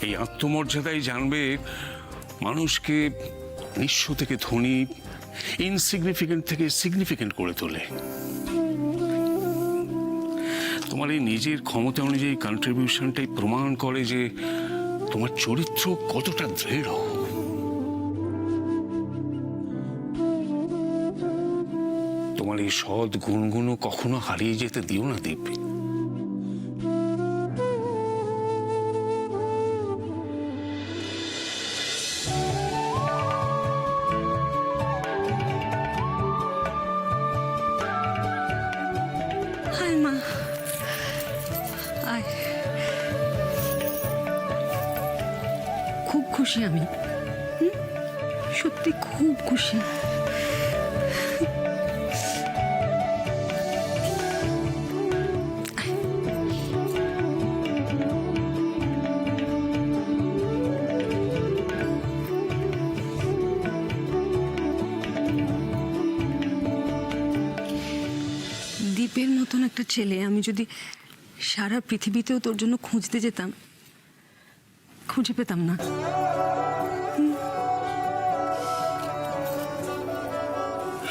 এই আত্মমর্যাদাই জানবে মানুষকে নিঃস্ব থেকে ধনী, ইনসিগনিফিকেন্ট থেকে সিগনিফিকেন্ট করে তোলে। তোমার এই নিজের ক্ষমতা অনুযায়ী কন্ট্রিবিউশনটাই প্রমাণ করে যে তোমার চরিত্র কতটা দৃঢ়। তোমার এই সৎ গুণগুলো কখনো হারিয়ে যেতে দিও না দিব্যি। খুব খুশি আমি, সত্যি খুব খুশি। দ্বীপের মতন একটা ছেলে আমি যদি সারা পৃথিবীতেও তোর জন্য খুঁজতে যেতাম, খুঁজে পেতাম না।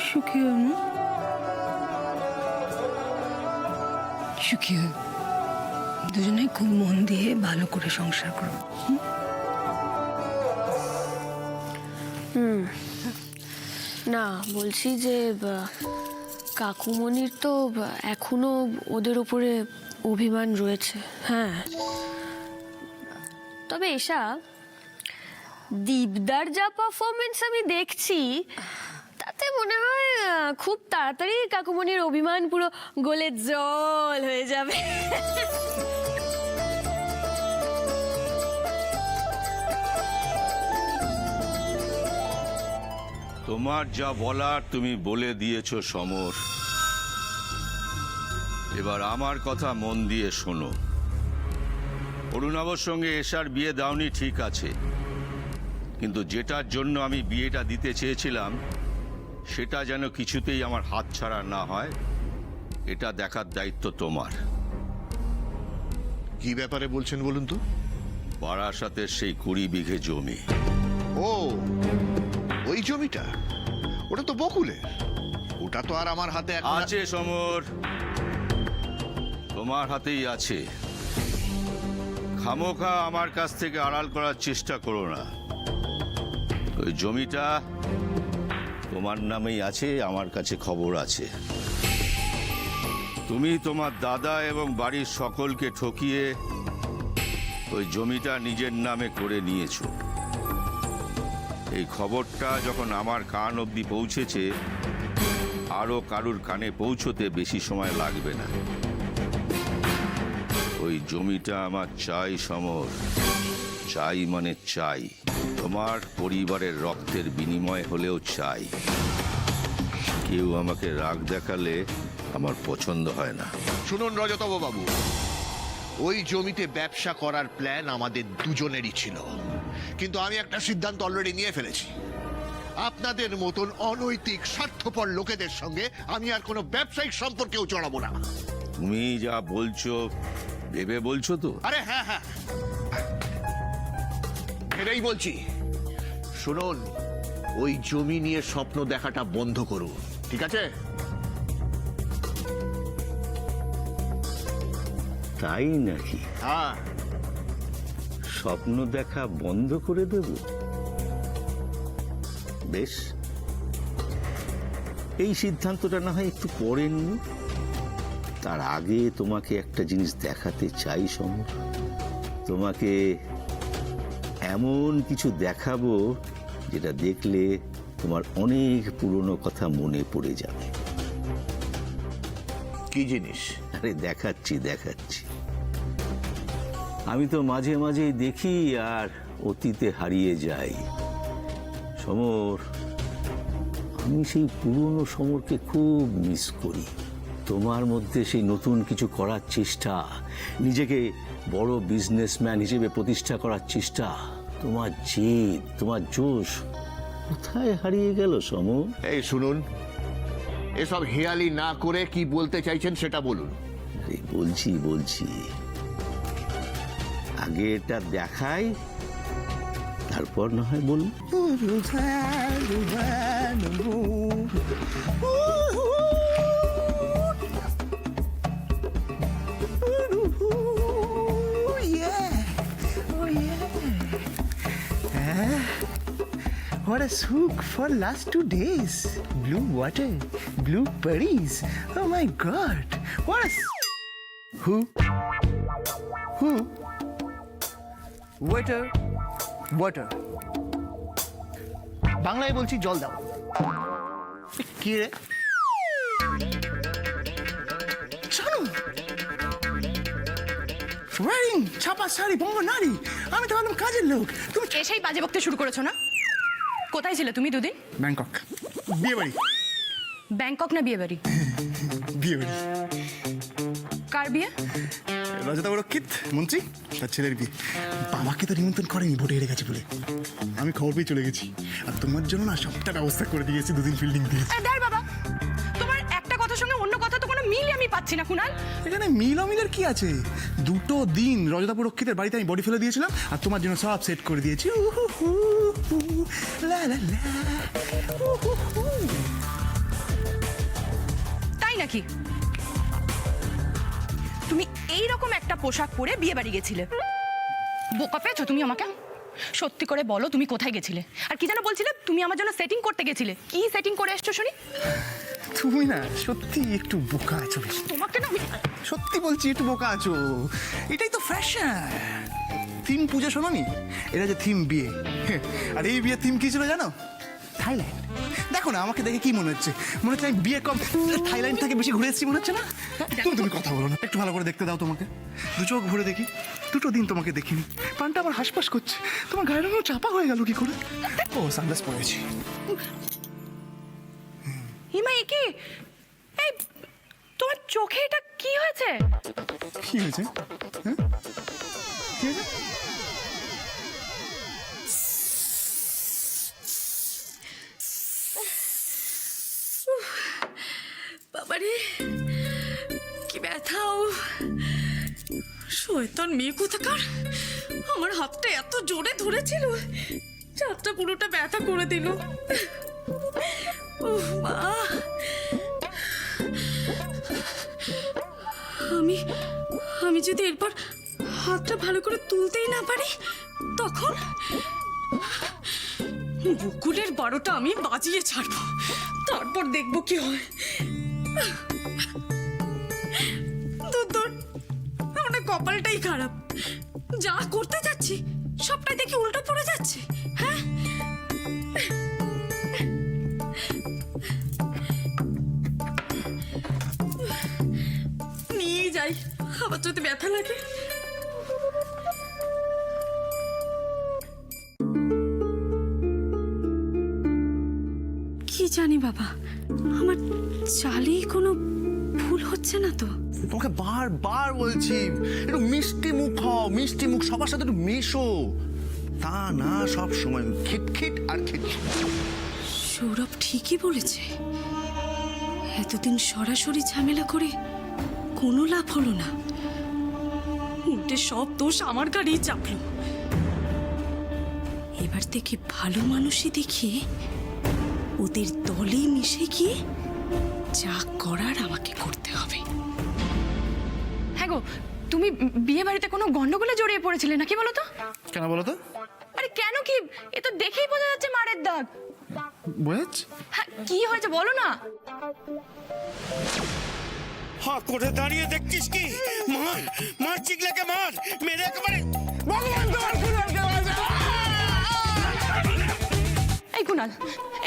সুখী হও না, সুখী হও, দুজনে খুব মন দিয়ে ভালো করে সংসার করো। না, বলছি যে কাকুমণির তো এখনো ওদের উপরে অভিমান রয়েছে। হ্যাঁ, তবে এসা দীপদার যা পারফরমেন্স আমি দেখছি তাতে মনে হয় খুব তাড়াতাড়ি কাকুমণির অভিমান পুরো গলে জল হয়ে যাবে। তোমার যা বলার তুমি বলে দিয়েছো সমর। এবার আমার কথা মন দিয়ে শোনো। অরুণাবর সঙ্গে এশার বিয়ে দাওনি ঠিক আছে, কিন্তু যেটার জন্য আমি বিয়েটা দিতে চেয়েছিলাম সেটা যেন কিছুতেই আমার হাতছাড়া না হয়, এটা দেখার দায়িত্ব তোমার। কি ব্যাপারে বলছেন বলুন তো? বারাসাতের সেই 20 বিঘে জমি। ও, ওই জমিটা? ওটা তো বকুলের। ওটা তো আর আমার হাতে আছে সমর, তোমার হাতেই আছে। খামোখা আমার কাছ থেকে আড়াল করার চেষ্টা করো না। ওই জমিটা তোমার নামেই আছে, আমার কাছে খবর আছে। তুমি তোমার দাদা এবং বাড়ির সকলকে ঠকিয়ে ওই জমিটা নিজের নামে করে নিয়েছো। এই খবরটা যখন আমার কান অবধি পৌঁছেছে, আরো কারুর কানে পৌঁছতে বেশি সময় লাগবে না। ওই জমিটা আমার চাই সমর, চাই মানে চাই। তোমার পরিবারের রক্তের বিনিময় হলেও চাই। কেউ আমাকে রাগ দেখালে আমার পছন্দ হয় না। শুনুন রজতব বাবু, ওই জমিতে ব্যবসা করার প্ল্যান আমাদের দুজনেরই ছিল, কিন্তু আমি একটা সিদ্ধান্ত অলরেডি নিয়ে ফেলেছি। আপনাদের মতন অনৈতিক স্বার্থপর লোকেদের সঙ্গে আমি আর কোনো ব্যবসায়িক সম্পর্কেও জড়াবো না। তুমি যা বলছো ভেবে বলছো তো? আরে হ্যাঁ হ্যাঁ, ভেবেই বলছি। শুনুন, ওই জমি নিয়ে স্বপ্ন দেখাটা বন্ধ করুন, ঠিক আছে? তাই নাকি? হ্যাঁ। স্বপ্ন দেখা বন্ধ করে দেব? বেশ, এই সিদ্ধান্তটা না হয় একটু পরে নিই। তার আগে তোমাকে একটা জিনিস দেখাতে চাই সমর। তোমাকে এমন কিছু দেখাবো যেটা দেখলে তোমার অনেক পুরনো কথা মনে পড়ে যাবে। কি জিনিস? আরে দেখাচ্ছি দেখাচ্ছি। আমি তো মাঝে মাঝেই দেখি আর অতীতে হারিয়ে যাই। সমর, আমি সেই পুরনো সমরকে খুব মিস করি। তোমার মধ্যে সেই নতুন কিছু করার চেষ্টা, নিজেকে বড় বিজনেসম্যান হিসেবে প্রতিষ্ঠা করার চেষ্টা, তোমার জেদ, তোমার জোশ কোথায় হারিয়ে গেল সমর? এই শুনুন, এসব হেয়ালি না করে কি বলতে চাইছেন সেটা বলুন। আরে বলছি বলছি, আগে এটা দেখাই, তারপর না হয় বলুন। What a souk for last 2 days. Blue water, blue berries. Oh my God. What a... Who? Waiter. Water. বাংলায় বলছি জল দাও। কি রে? শোনো। ওয়ারিং ছাপা শাড়ি বঙ্গ নারী, আমি তো ভাবলাম কাজের লোক। তুমি এসেই বাজে বকতে শুরু করেছো না? কোথায় ছিলে তুমি দুদিন? ব্যাংকক বিয়ে বাড়ি। ব্যাংকক না বিয়ে বাড়ি? বিয়ে বাড়ি। কার বিয়ে? রজতা বড়ক্ষিত মন্ত্রী তার ছেলের বিয়ে। বাবাকে তো নিমন্ত্রণ করেনি, ভোটে হেরে গেছে বলে। আমি খবর পেয়ে চলে গেছি, আর তোমার জন্য না সবটা ব্যবস্থা করে দিয়েছি, 2 দিন ফিল্ডিং দিয়েছি। দাঁড় বাবা, তোমার একটা কথার সঙ্গে অন্য কথা তো কোনো মিলই আমি পাচ্ছি না কুনাল। এখানে মিল অমিলের কি আছে? 2 দিন রজতা বড়ক্ষিতের বাড়িতে আমি বডি ফেলে দিয়েছিলাম, আর তোমার জন্য সব সেট করে দিয়েছি। তাই নাকি? তুমি এইরকম একটা পোশাক পরে বিয়ে বাড়ি গেছিলে? বোকা পেয়েছো তুমি আমাকে? সত্যি করে বলো তুমি কোথায় গেছিলে? আর কি যেন বলছিলে তুমি আমার জন্য সেটিং করতে গেছিলে? কি সেটিং করে এসছো শুনি? তুমি না সত্যি একটু বোকা আছো। তোমাকে না আমি সত্যি বলছি, একটু বোকা আছো। এটাই তো ফ্যাশন। থিম পুজো শোনোনি? এটা যে থিম বিয়ে, আর এই বিয়ে থিম কি ছিল জানো? থাইল্যান্ড। দেখো না আমাকে দেখে কি মনে হচ্ছে? মনে হচ্ছে আমি বিয়ে কম থাইল্যান্ড থেকে বেশি ঘুরে এসেছি মনে হচ্ছে না? তুমি কথা বলো না, একটু ভালো করে দেখতে দাও। তোমাকে 2 চোখ ভরে দেখি। 2 দিন তোমাকে দেখিনি, প্রাণটা আমার হাসপাস করছে। তোমার গায়ের রঙও চাপা হয়ে গেল কি করে? ও সানগ্লাস পরেছি। হিমা একে এই তোমার চোখে এটা কি হয়েছে? কি হয়েছে? হ্যাঁ কি হয়েছে? বাবারে কি ব্যথাও! শয়তান মেয়ে কোথাকার আমার হাতটা এত জোরে ধরেছিল, হাতটা পুরোটা ব্যথা করে দিল। উফ মা, আমি যদি এরপর হাতটা ভালো করে তুলতেই না পারি, তখন বকুলের 12টা আমি বাজিয়ে ছাড়বো, তারপর দেখবো কি হয়। দূর, আমার কপালটাই খারাপ। যা করতে যাচ্ছি সবটাই দেখি উল্টো পড়ে যাচ্ছে। হ্যাঁ, নিয়ে যাই, আবার যদি ব্যথা লাগে। কি জানি বাবা, আমার চালেই কোনো ভুল হচ্ছে না তো? তোমাকে বারবার বলছি একটু মিষ্টি মুখ হও, মিষ্টি মুখ, সবার সাথে একটু মেশো। তা না সব সময় খিটখিট আর খিটখিট। সৌরভ ঠিকই বলেছে, এতদিন সরাসরি ঝামেলা করে কোনো লাভ হলো না, উল্টে সব দোষ আমার গাড়িই চাপলো। এবার থেকে ভালো মানুষই দেখিয়ে ওদের দলে মিশে গিয়ে যা করার আমাকে করতে হবে। হ্যাঁ গো, তুমি বিয়ে বাড়িতে কোনো গন্ডগোলে জড়িয়ে পড়েছিলে নাকি বলো তো? কেন বলো তো? আরে কেন কি, এ তো দেখেই বোঝা যাচ্ছে মারের দাগ। বুঝেছ? হ্যাঁ, কি হয়েছে বলো না। হ্যাঁ করে দাঁড়িয়ে দেখছিস কি? মার মার, চিকলাকে মার, মেরে একেবারে ভগবান তোমার কুনালকে বাঁচাও।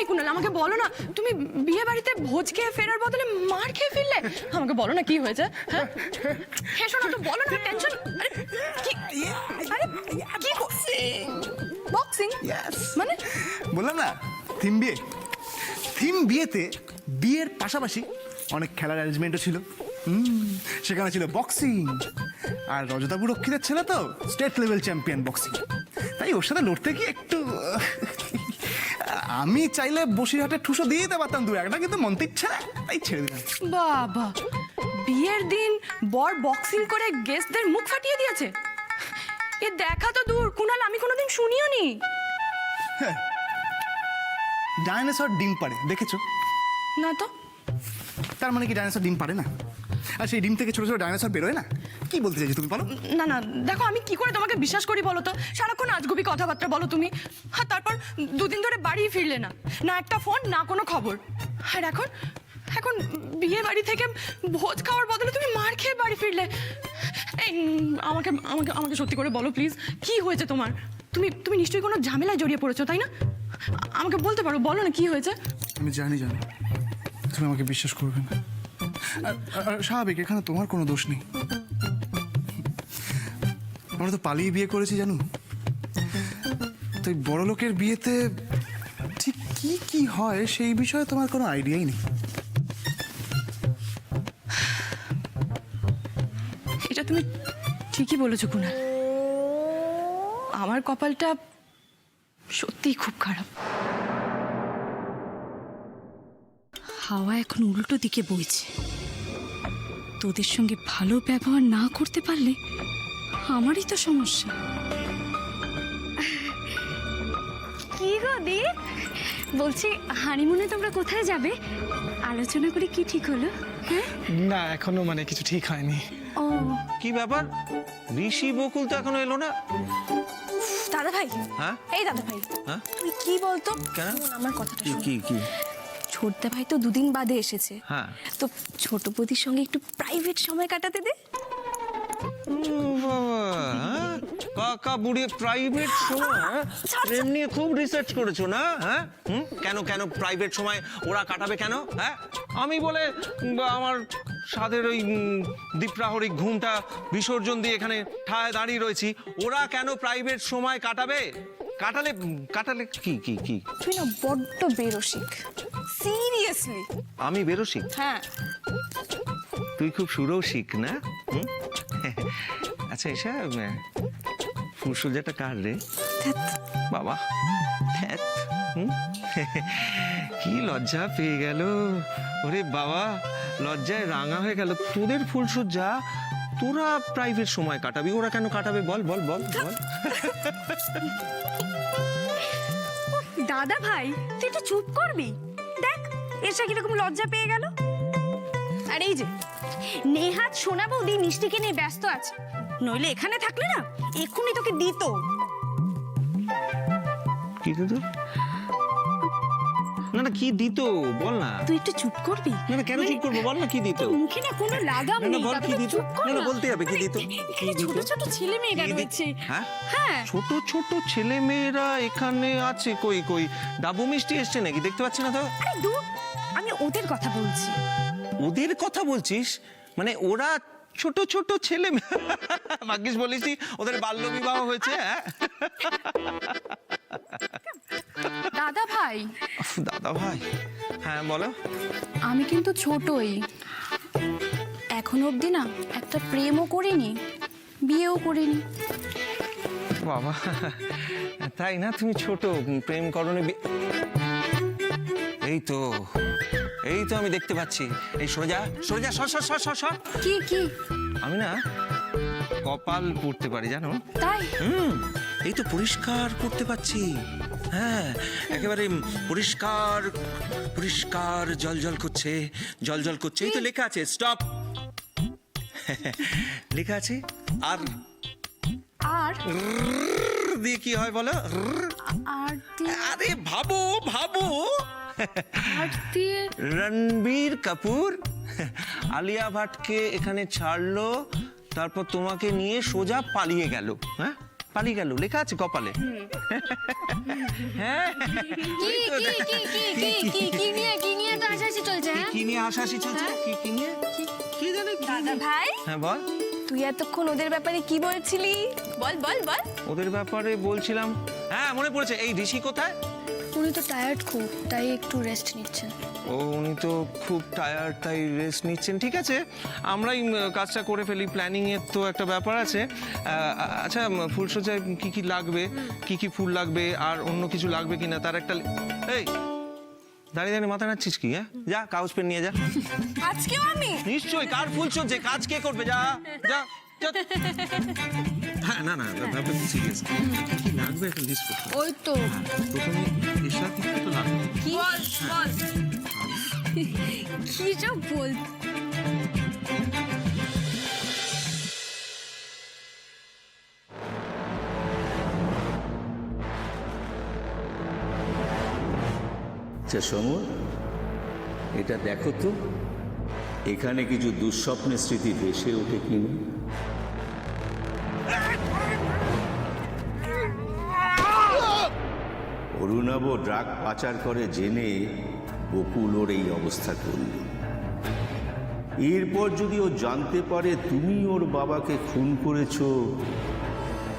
এই কুনাল আমাকে বলো না, তুমি বিয়ে বাড়িতে ভোজ খেয়ে ফেরার বদলে মার খেয়ে ফিরলে? আমাকে বলো না কি হয়েছে। হ্যাঁ হেসো না তো, বলো না, টেনশন। আরে কি, আরে কি বক্সিং মানে? বললাম না থিম বিয়ে। থিম বিয়েতে বিয়ের পাশাপাশি অনেক খেলার অ্যারেঞ্জমেন্টও ছিল। সেখানে ছিল বক্সিং, আর রজতা বুড়ক্ষিতের ছেলে তো স্টেট লেভেল চ্যাম্পিয়ন বক্সিং, তাই ওর সাথে লড়তে গিয়ে একটু আমি চাইলে বসিরহাটে ঠুসো দিয়ে দিতে পারতাম 2-1টা, কিন্তু মনতে ইচ্ছে না, তাই ছেড়ে দিলাম। বাবা, বিয়ের দিন বর বক্সিং করে গেস্টদের মুখ ফাটিয়ে দিয়েছে। এ দেখা তো দূর কুনাল, আমি কোনোদিন শুনিও নি। ডাইনোসর ডিম পাড়ে, দেখেছো? না তো। তার মানে কি ডাইনোসর ডিম পাড়ে না? আর সেই ডিম থেকে ছোট ছোট ডাইনোসর বেরোয় না? কি বলতে চাইছো তুমি বলো? না না দেখো, আমি কি করে তোমাকে বিশ্বাস করি বলো তো? সারাক্ষণ আজগুবি কথাবার্তা বলো তুমি, আর তারপর দুদিন ধরে বাড়ি ফিরলে না, না একটা ফোন না কোনো খবর। আর এখন এখন বিয়ে বাড়ি থেকে ভোজ খাওয়ার বদলে তুমি মার খেয়ে বাড়ি ফিরলে। এই আমাকে আমাকে আমাকে সত্যি করে বলো প্লিজ, কি হয়েছে তোমার? তুমি তুমি নিশ্চয়ই কোনো ঝামেলায় জড়িয়ে পড়েছো, তাই না? আমাকে বলতে পারো, বলো না কি হয়েছে। আমি জানি তুমি আমাকে বিশ্বাস করবে না। আর স্বাভাবিক, এখানে তোমার কোনো দোষ নেই। আমরা তো পালিয়ে বিয়ে করেছি জানো। তো বড় লোকের বিয়েতে ঠিক কি কি হয় সেই বিষয়ে তোমার কোনো আইডিয়াই নেই। এটা তুমি ঠিকই বলেছো কুনাল, আমার কপালটা সত্যিই খুব খারাপ। হাওয়া এখন উল্টো দিকে বইছে। তোদের সঙ্গে ভালো ব্যবহার না করতে পারলে আমারই তো সমস্যা। কি গো দি, বলছি হানিমুনে তোমরা কোথায় যাবে? আলোচনা করে কি ঠিক হলো? হ্যাঁ না, এখনো মানে কিছু ঠিক হয়নি। ও কি ব্যাপার, ঋষি বকুল তো এখনো এলো না? দাদা ভাই, হ্যাঁ এই দাদা ভাই, হ্যাঁ তুই কি বলতো? কেন? শোন, আমার কথাটা কি শোন। কি কি? ছোটদা ভাই তো দুদিন বাদে এসেছে, হ্যাঁ তো ছোট বৌদির সঙ্গে একটু প্রাইভেট সময় কাটাতে দে। কাকা বুড়ি প্রাইভেট সময় প্রেম নিয়ে খুব রিসার্চ করেছো না? হ্যাঁ কেন কেন প্রাইভেট সময় ওরা কাটাবে কেন? হ্যাঁ আমি বলে আমার সাদের ওই দ্বীপ্রাহরিক ঘুমটা বিসর্জন দিয়ে এখানে ঠায় দাঁড়িয়ে রয়েছি, ওরা কেন প্রাইভেট সময় কাটাবে? কাটালে কাটালে কি কি কি? তুই না বড্ড বেরসিক, সিরিয়াসলি। আমি বেরসিক? হ্যাঁ। তুই খুব সুরসিক না? আচ্ছা এসা ফুলসজ্জাটা কার রে বাবা? কি লজ্জা পেয়ে গেল ওরে বাবা, লজ্জায় রাঙা হয়ে গেল। তোদের ফুলসজ্জা তোরা প্রাইভেট সময় কাটাবি, ওরা কেন কাটাবে বল বল বল বল। দাদা ভাই তুই একটু চুপ করবি? দেখ এসে কিরকম লজ্জা পেয়ে গেল। আর এই যে নেহাত সোনা বৌদি মিষ্টিকে নিয়ে ব্যস্ত আছে, নইলে এখানে থাকলে না এক্ষুনি তোকে দিত। কি দিত? না না কি দিত বল না। তুই একটু চুপ করবি? না না কেন চুপ করবো, বল না কি দিত? মুখে না কোনো লাগাম না নেই, বল কি দিত? না না বলতে হবে কি দিত। কি দিত? ছোট ছোট ছেলে মেয়েরা রয়েছে। হ্যাঁ হ্যাঁ ছোট ছোট ছেলে মেয়েরা এখানে আছে? কই কই ডাবু মিষ্টি এসছে নাকি? দেখতে পাচ্ছি না তো। আরে দূর, আমি ওদের কথা বলছি। ওদের কথা বলছিস? মানে ওরা ছোট ছোট ছেলে ভাগ্যিস বলিস ওদের বাল্য বিবাহ হয়েছে। দাদা ভাই, দাদা ভাই, হ্যাঁ বলো। আমি কিন্তু ছোটই, এখন অবধি না একটা প্রেমও করিনি, বিয়েও করিনি। বাবা তাই না? তুমি ছোট, প্রেম করনি? এই তো এই তো আমি দেখতে পাচ্ছি। এই সোজা সোজা সর সর সর সর সর। কি কি? আমি না কপাল পড়তে পারি জানো? তাই? এই তো পরিষ্কার করতে পারছি। হ্যাঁ একেবারে পরিষ্কার পরিষ্কার জল জল করছে, জল জল করছে। এই তো লেখা আছে স্টপ, লেখা আছে আর আর দিয়ে কি হয় বলো? আর আরে ভাবো ভাবো, আর দিয়ে রণবীর কাপুর আলিয়া ভাটকে এখানে ছাড়লো, তারপর তোমাকে নিয়ে সোজা পালিয়ে গেল। হ্যাঁ পালিয়ে গেল, লেখা আছে কপালে। হ্যাঁ কি কি কি কি কি কি নিয়ে তো হাসাহাসি চলছে? হ্যাঁ কি নিয়ে হাসাহাসি চলছে? কি নিয়ে কি জানে? দাদা ভাই, হ্যাঁ বল। তুই এতক্ষণ ওদের ব্যাপারে কি বলছিলি? বল বল বল। ওদের ব্যাপারে বলছিলাম, হ্যাঁ মনে পড়েছে। এই ঋষি কোথায়? উনি তো টায়ার্ড খুব, তাই একটু রেস্ট নিচ্ছেন। ও উনি তো খুব টায়ার্ড, তাই রেস্ট নিচ্ছেন। ঠিক আছে আমরাই কাজটা করে ফেলি, প্ল্যানিং এর তো একটা ব্যাপার আছে। আচ্ছা ফুলসজ্জায় কি কি লাগবে, কি কি ফুল লাগবে আর অন্য কিছু লাগবে কিনা তার একটা এই দাঁড়িয়ে দাঁড়িয়ে মাথা নাচ্ছিস কি? হ্যাঁ যা কাগজ পেন নিয়ে যা। আজকেও আমি? নিশ্চয়ই, কার ফুলসজ্জা কাজ কে করবে? যা যা যা। হ্যাঁ না না ব্যাপারটা সিরিয়াস। কি লাগবে একটা লিস্ট করতে। ওই তো প্রথমে এশা কিছু তো লাগবে। কি বল কি সব বল। আচ্ছা সমর, এটা দেখো তো এখানে কিছু দুঃস্বপ্নের স্মৃতি ভেসে ওঠে কিনা। অরুণাব ড্রাগ পাচার করে জেনে বকুল ওর এই অবস্থা করল। এরপর যদি ও জানতে পারে তুমি ওর বাবাকে খুন করেছো,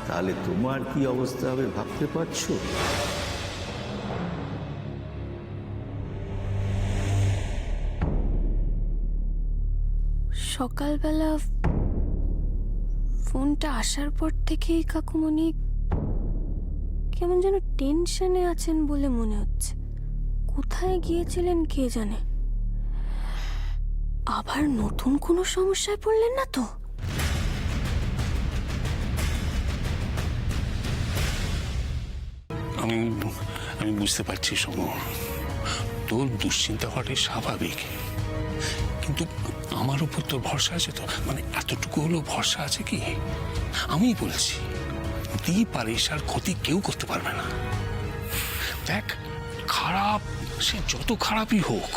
তাহলে তোমার কি অবস্থা হবে ভাবতে পারছো? সকালবেলা ফোনটা আসার পর থেকেই কাকুমণি কেমন যেন টেনশনে আছেন বলে মনে হচ্ছে। কোথায় গিয়েছিলেন কে জানে। আবার নতুন কোনো সমস্যায় পড়লেন না তো? আমি বুঝতে পারছি সমর, তোর দুশ্চিন্তা হওয়াটাই স্বাভাবিক, কিন্তু আমার উপর তোর ভরসা আছে তো? মানে এতটুকু হলেও ভরসা আছে কি? আমি বলছি দীপ আর এশার ক্ষতি কেউ করতে পারবে না। দেখ, খারাপ সে যত খারাপই হোক,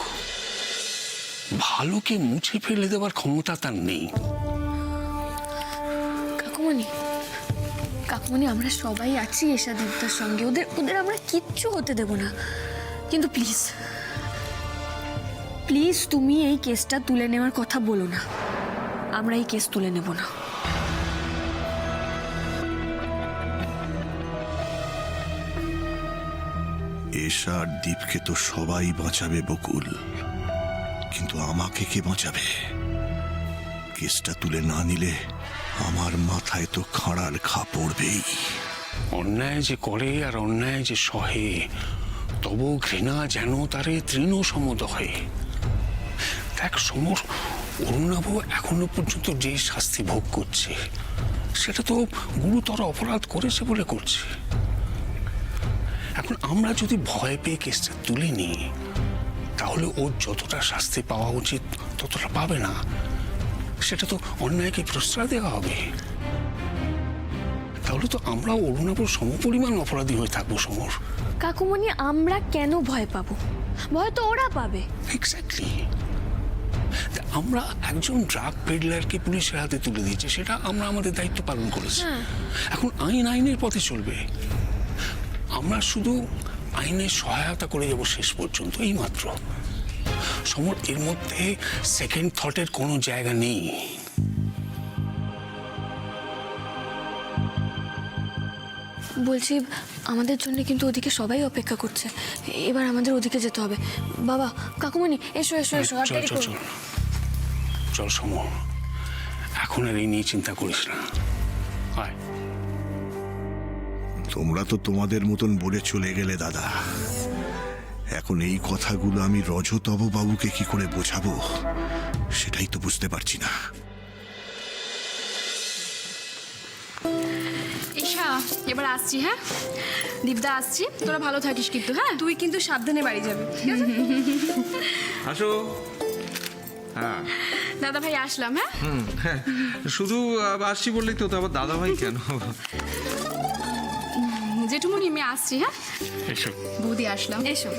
ভালোকে মুছে ফেলে দেওয়ার ক্ষমতা তার নেই। কাকুমণি আমরা সবাই আছি এশা দীপদার সঙ্গে, ওদের আমরা কিচ্ছু হতে দেব না। কিন্তু প্লিজ প্লিজ তুমি এই কেসটা তুলে নেওয়ার কথা বলো না। আমরা এই কেস তুলে নেব না। এশা আর দীপকে তো সবাই বাঁচাবে বকুল, কিন্তু আমাকে কে বাঁচাবে? কেসটা তুলে না নিলে আমার মাথায় তো খাঁড়ার ঘা পড়বেই। অন্যায় যে করে আর অন্যায় যে সহে, তবু ঘৃণা যেন তারে তৃণ সমদহে। দেখ সমর, অরুণাভ এখনো পর্যন্ত যে শাস্তি ভোগ করছে সেটা তো গুরুতর অপরাধ করেছে বলে করছে। এখন আমরা যদি ভয় পেয়ে কেসটা তুলে নিই, তাহলে ওর যতটা শাস্তি পাওয়া উচিত ততটা পাবে না। সেটা তো অন্যায়কে প্রশ্রয় দেওয়া হবে। তাহলে তো আমরা অরুণাভর সমপরিমাণ অপরাধী হয়ে থাকবো সমর। কাকুমণি আমরা কেন ভয় পাবো? ভয় তো ওরা পাবে। এক্স্যাক্টলি। আমরা একজন ড্রাগ পেডলারকে পুলিশের হাতে তুলে দিয়েছি, সেটা আমরা আমাদের দায়িত্ব পালন করেছি। এখন আইনের পথে চলবে, আমরা শুধু আইনের সহায়তা করে যাব শেষ পর্যন্ত, এই মাত্র। সমর, এর মধ্যে সেকেন্ড থটের কোনো জায়গা নেই। বলছি আমাদের জন্য কিন্তু ওদিকে সবাই অপেক্ষা করছে, এবার আমাদের ওদিকে যেতে হবে। বাবা, কাকুমণি এসো এসো এসো। চল চল চল চল সমর, এখন আর এই নিয়ে চিন্তা করিস না। আয়। তোমরা তো তোমাদের মতন বলে চলে গেলে দাদা। এখন এই কথাগুলো আমি রজতব বাবুকে কি করে বোঝাবো সেটাই তো বুঝতে পারছি না। ঈশা, এবার আসছি। হ্যাঁ দীপদা, আসছি। তোরা ভালো থাকিস কিন্তু। হ্যাঁ তুই কিন্তু সাবধানে বাড়ি যাবি, ঠিক আছে? আসো। হ্যাঁ দাদা ভাই আসলাম। হ্যাঁ শুধু আসছি বললেই তো, আবার দাদা ভাই কেন? জেঠুমনি আমি আসছি। হ্যাঁ এসো। বৌদি আসলাম। এসো।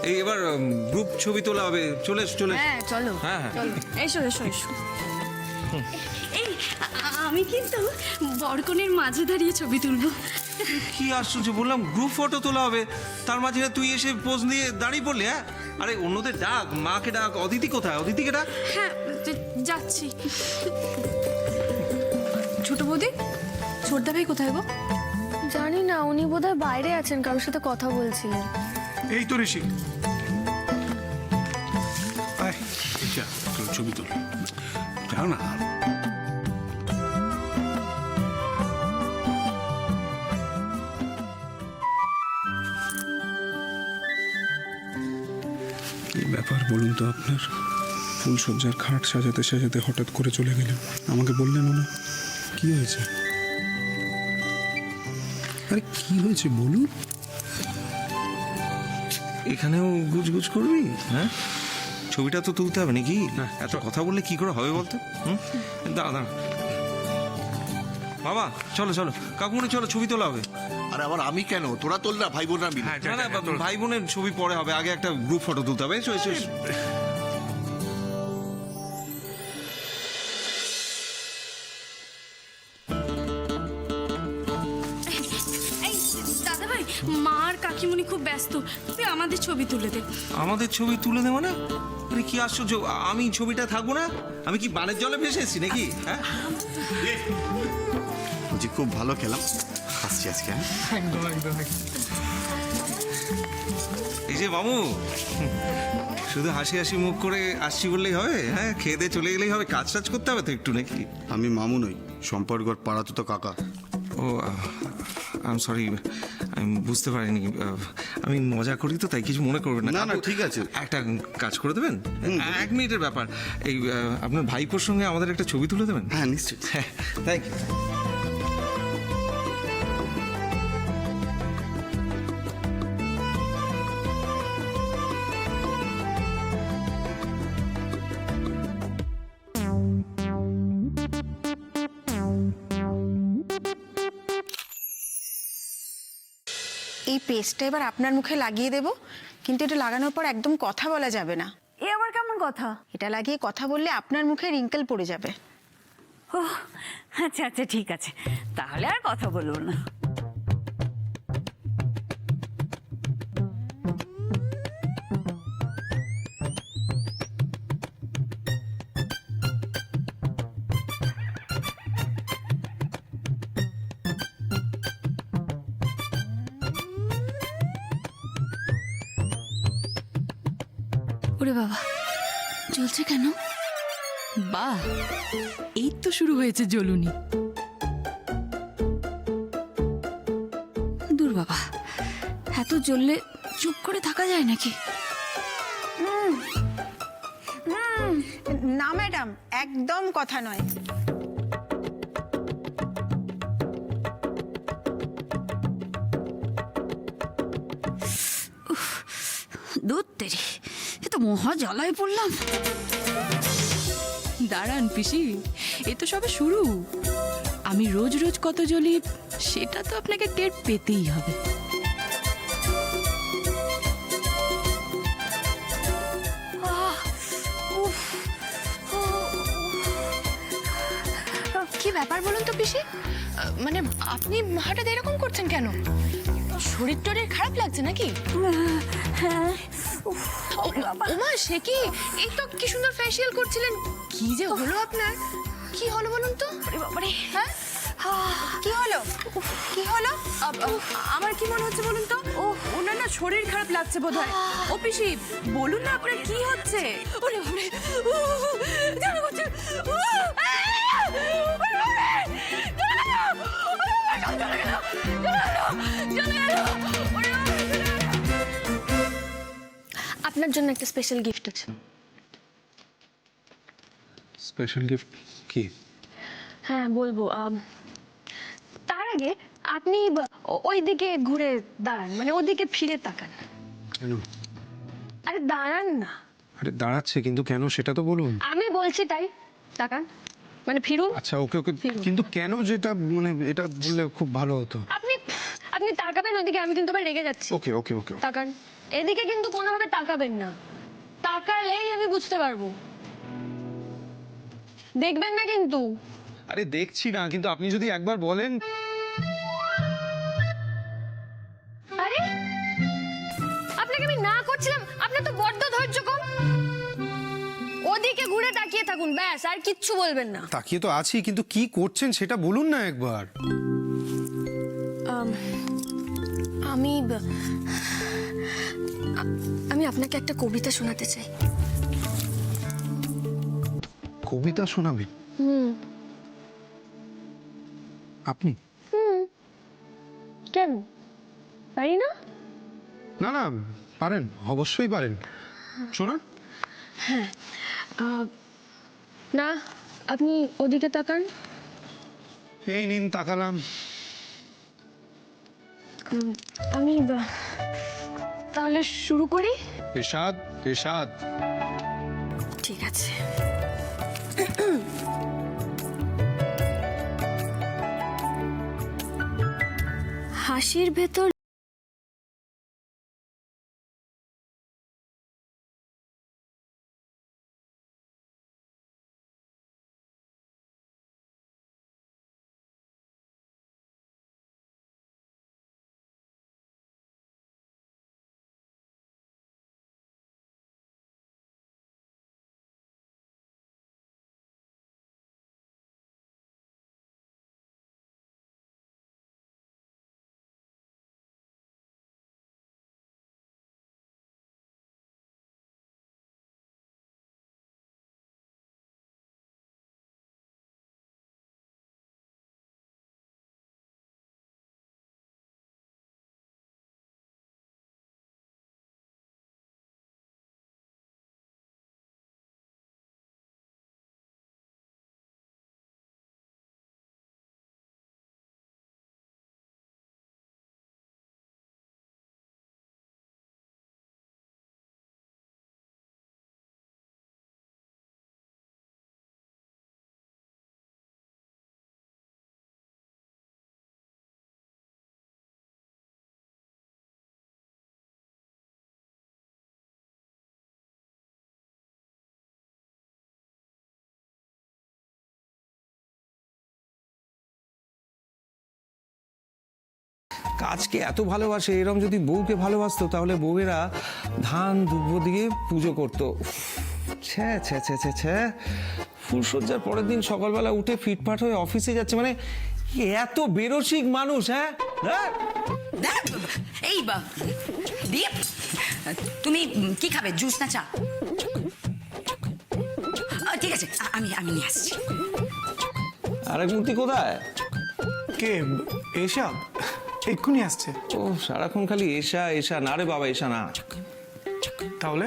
এই এবার গ্রুপ ছবি তোলা হবে। চলে এসো চলে এসো। হ্যাঁ চলো। হ্যাঁ চলো এসো এসো এসো। এই আমি কিন্তু বরকনের মাঝে দাঁড়িয়ে ছবি তুলবো। কি আশ্চর্য, বললাম গ্রুপ ফটো তোলা হবে, তার মাঝে তুই এসে পোজ নিয়ে দাঁড়িয়ে পড়লি। হ্যাঁ আরে অন্যদের ডাক, মাকে ডাক। অদিতি কোথায়? অদিতিকে ডাক। হ্যাঁ যাচ্ছি। ছোট বৌদি, ছোটদা ভাই কোথায় গো? জানি না, উনি বোধহয় বাইরে আছেন, কারোর সাথে কথা বলছিলেন। এই তো ঋষি, ছবি তুল। যাও না। কি ব্যাপার বলুন তো আপনার? ফুলসজ্জার খাট সাজাতে সাজাতে হঠাৎ করে চলে গেলেন, আমাকে বললেন না। কি হয়েছে? আরে কি হয়েছে বলুন। এখানেও গুজগুজ করবি? হ্যাঁ, ছবিটা তো তুলতে হবে নাকি? এত কথা বললে কি করে হবে বলতো? দাঁড়া দাঁড়া বাবা, চলো চলো কাকুমনি, চলো ছবি তোলা হবে। আর আবার আমি কেন? তোরা তোল না, ভাই বোনরা মিলে। না না, ভাই বোনের ছবি পরে হবে, আগে একটা গ্রুপ ফটো তুলতে হবে। এসো এসো। এই দাদা ভাই, মা আর কাকিমুনি খুব ব্যস্ত, তুই আমাদের ছবি তুলে দে। আমাদের ছবি তুলে দে মানে? আরে কি আশ্চর্য, আমি ছবিটা থাকবো না? আমি কি বানের জলে ভেসে এসেছি নাকি? হ্যাঁ, বুঝি খুব ভালো খেলাম, আসছি আজকে। একদম একদম। এই যে মামু, শুধু হাসি হাসি মুখ করে আসছি বললেই হবে? হ্যাঁ, খেয়ে দিয়ে চলে গেলেই হবে? কাজ টাজ করতে হবে তো একটু নাকি? আমি মামু নই, সম্পর্কর পাড়াতো তো কাকা। ও আই এম সরি, আমি বুঝতে পারিনি। আমি মজা করি তো, তাই কিছু মনে করবেন না। না না, ঠিক আছে। একটা কাজ করে দেবেন, 1 মিনিটের ব্যাপার। এই আপনার ভাইপোর সঙ্গে আমাদের একটা ছবি তুলে দেবেন? হ্যাঁ নিশ্চয়ই। হ্যাঁ, থ্যাংক ইউ। এই পেস্টটা এবার আপনার মুখে লাগিয়ে দেব, কিন্তু এটা লাগানোর পর একদম কথা বলা যাবে না। এ আবার কেমন কথা? এটা লাগিয়ে কথা বললে আপনার মুখে রিঙ্কেল পড়ে যাবে। ও আচ্ছা আচ্ছা, ঠিক আছে, তাহলে আর কথা বলবো না। ওরে বাবা, জ্বলছে কেন? বাহ, এই তো শুরু হয়েছে জ্বলুনি। দূর বাবা, এত জ্বললে চুপ করে থাকা যায় নাকি? না ম্যাডাম, একদম কথা নয়। দুধ তেরি, এ তো মহা জ্বালায় পড়লাম। দাঁড়ান পিসি, এ তো সবে শুরু। আমি রোজ রোজ কত জ্বলি সেটা তো আপনাকে টের পেতেই হবে। কি ব্যাপার বলুন তো পিসি? মানে আপনি হঠাৎ এরকম করছেন কেন? শরীর টরীর খারাপ লাগছে নাকি? ওমা, সে কি? এই তো কি সুন্দর ফেসিয়াল করছিলেন, কি যে হলো আপনার? কি হলো বলুন তো? হ্যাঁ, কি হলো? কি হলো? আমার কি মনে হচ্ছে বলুন তো? ও, ওনার না শরীর খারাপ লাগছে বোধহয়। ও পিসি, বলুন না আপনার কি হচ্ছে? ওরে বাবারে, জানো করছে। আপনার জন্য একটা স্পেশাল গিফট আছে। স্পেশাল গিফট কি? হ্যাঁ বলবো। তার আগে আপনি ওই দিকে ঘুরে দাঁড়ান, মানে ওদিকে ফিরে তাকান। কেন? আরে দাঁড়ান না। আরে দাঁড়াচ্ছে, কিন্তু কেন সেটা তো বলুন। আমি বলছি তাই তাকান, মানে ফিরুন। আচ্ছা ওকে ওকে, কিন্তু কেন, যেটা মানে এটা বললে খুব ভালো হতো। আপনি আপনি তাকাবেন ওদিকে, আমি কিন্তু আবার রেগে যাচ্ছি। ওকে ওকে ওকে। তাকান এদিকে, কিন্তু কোনোভাবে তাকাবেন না। তাকালেই আমি বুঝতে পারবো, দেখবেন না কিন্তু। আরে দেখছি না, কিন্তু আপনি যদি একবার বলেন। আরে আপনাকে আমি না করছিলাম, আপনার তো বড্ড ধৈর্য কম। ওদিকে ঘুরে তাকিয়ে থাকুন, ব্যাস, আর কিচ্ছু বলবেন না। তাকিয়ে তো আছি, কিন্তু কি করছেন সেটা বলুন না একবার। আমি আপনাকে একটা কবিতা শোনাতে চাই। কবিতা শোনাবেন? আপনি? কেন পারি না? না না, পারেন, অবশ্যই পারেন, শোনান। হ্যাঁ, না, আপনি ওদিকে তাকান। এই নিন তাকালাম। আমি তাহলে শুরু করি। এরশাদ, এরশাদ। ঠিক আছে। হাসির ভেতর কাজকে এত ভালোবাসে, এরম যদি বউকে ভালোবাসতো তাহলে বউয়েরা ধান দুব্ব দিয়ে পুজো করতো। ছ্যা ছ্যা ছ্যা ছ্যা ছ্যা, ফুলসজ্জার পরের দিন সকালবেলা উঠে ফিটফাট হয়ে অফিসে যাচ্ছে, মানে এত বেরসিক মানুষ। হ্যাঁ, এই দীপ, তুমি কি খাবে, জুস না চা? ঠিক আছে, আমি নিয়ে আসছি। আরেক মূর্তি কোথায়? কে? এসা এক্ষুনি আসছে। ও সারাক্ষণ খালি এসা এসা। না রে বাবা, এসা না। তাহলে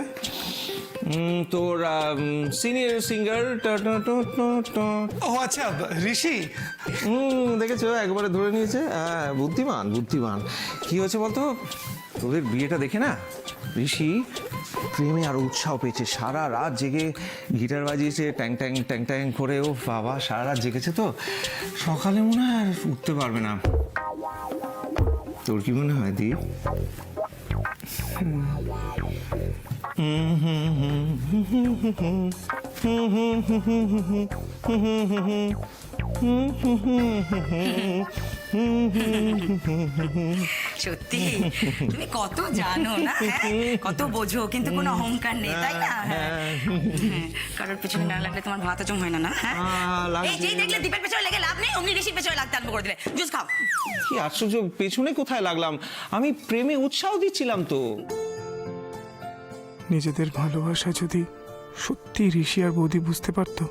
তোর সিনিয়র সিঙ্গার। ও আচ্ছা, ঋষি। দেখেছো, একবারে ধরে নিয়েছে। হ্যাঁ, বুদ্ধিমান বুদ্ধিমান। কি হয়েছে বলতো, তোদের বিয়েটা দেখে না ঋষি প্রেমে আরো উৎসাহ পেয়েছে। সারা রাত জেগে গিটার বাজিয়েছে, ট্যাং ট্যাং ট্যাং ট্যাং করে। ও বাবা, সারা রাত জেগেছে তো, সকালে মনে হয় আর উঠতে পারবে না। তোর কি মনে হয় দীপ? সত্যি তুমি কত জানো না, কত বোঝো, কিন্তু কোনো অহংকার নেই, তাই না? কারোর পেছনে না লাগলে তোমার ভাত হজম হয় না। হ্যাঁ, এই যেই দেখলে দীপের পেছনে লেগে লাভ নেই, অমনি ঋষির পেছনে লাগতে আরম্ভ করে দিলে। জুস খাও। কি আশ্চর্য, পেছনে কোথায় লাগলাম? আমি প্রেমে উৎসাহ দিচ্ছিলাম তো। নিজেদের ভালোবাসা যদি সত্যি ঋষি আর বৌদি বুঝতে পারতো,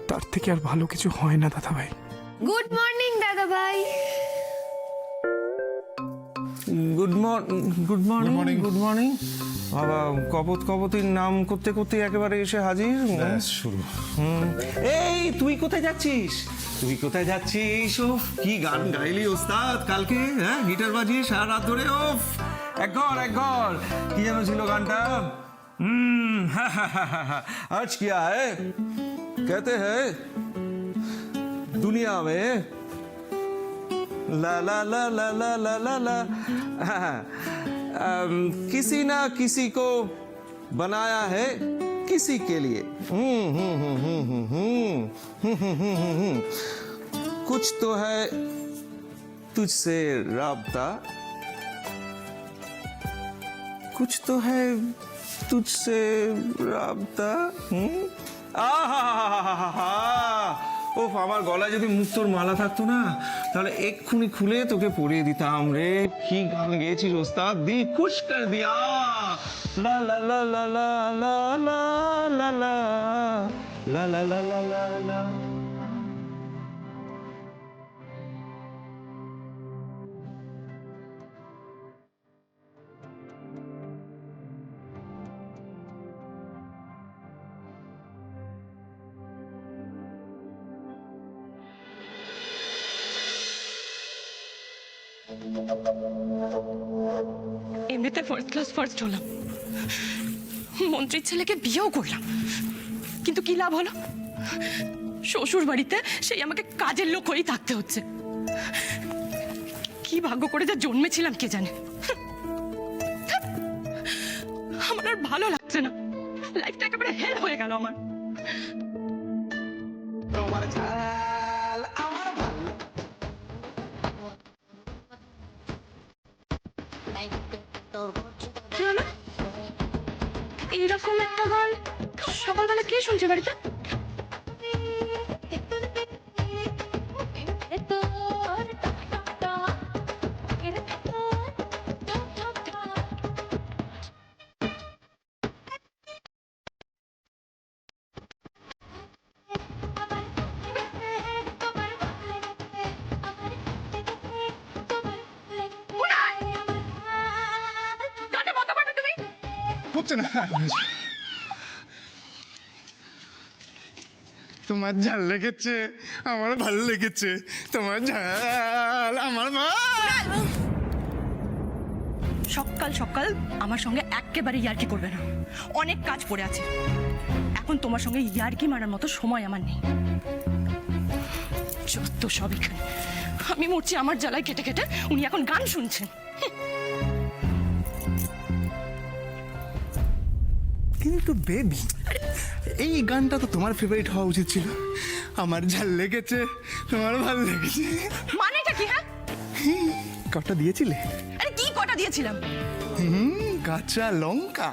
তার থেকে আর ভালো কিছু হয় না দাদা ভাই। গুড মর্নিং দাদা ভাই। Good morning good morning. বাবা, কপতির নাম করতে করতে একেবারে এসে হাজির। শুরু। এই তুই কোথায় যাচ্ছিস? ও কি গান গাইলি ওস্তাদ কালকে, হ্যাঁ, গিটার বাজিয়ে সারা রাত ধরে। ও এক ঘর কি যেন ছিল গানটা? আজ কিয়া है कहते हैं दुनिया में ला ला ला ला ला ला ला ला, किसी ना किसी को बनाया है किसी के लिए। कुछ तो है तुझसे राब्ता, कुछ तो है तुझसे राब्ता। ওফ, আমার গলায় যদি মুক্তোর মালা থাকতো না, তাহলে এক্ষুনি খুলে তোকে পরিয়ে দিতাম রে। কি গান গেয়েছিস ওস্তাদ, দি খুশ কর দিয়া। লা লা লা লা লা লা লা লা লা লা লা লা লা লা লা। এমনিতে ফার্স্ট ক্লাস ফার্স্ট হলাম, মন্ত্রীর ছেলেকে বিয়েও করলাম, কিন্তু কি লাভ হলো? শ্বশুর বাড়িতে সেই আমাকে কাজের লোক হয়েই থাকতে হচ্ছে। কি ভাগ্য করে যা জন্মেছিলাম কে জানে। আমার আর ভালো লাগছে না, লাইফটা একেবারে হেল হয়ে গেল আমার। এইরকম একটা গান সকালবেলা কে শুনছে বাড়িতে? হচ্ছে না। তোমার ঝাল লেগেছে, আমার ভালো লেগেছে। তোমার ঝাল আমার মা। সকাল সকাল আমার সঙ্গে একেবারে ইয়ার্কি করবে না, অনেক কাজ পড়ে আছে। এখন তোমার সঙ্গে ইয়ার্কি মারার মতো সময় আমার নেই। যত সব এখানে, আমি মরছি আমার জ্বালায় কেটে কেটে, উনি এখন গান শুনছেন। কিন্তু বেবি, এই গানটা তো তোমার ফেভারিট হওয়া উচিত ছিল। আমার ঝাল লেগেছে, তোমার ভালো লেগেছে। মানেটা কি? হ্যাঁ, কটা দিয়েছিলে? আরে কি কটা দিয়েছিলাম? কাঁচা লঙ্কা।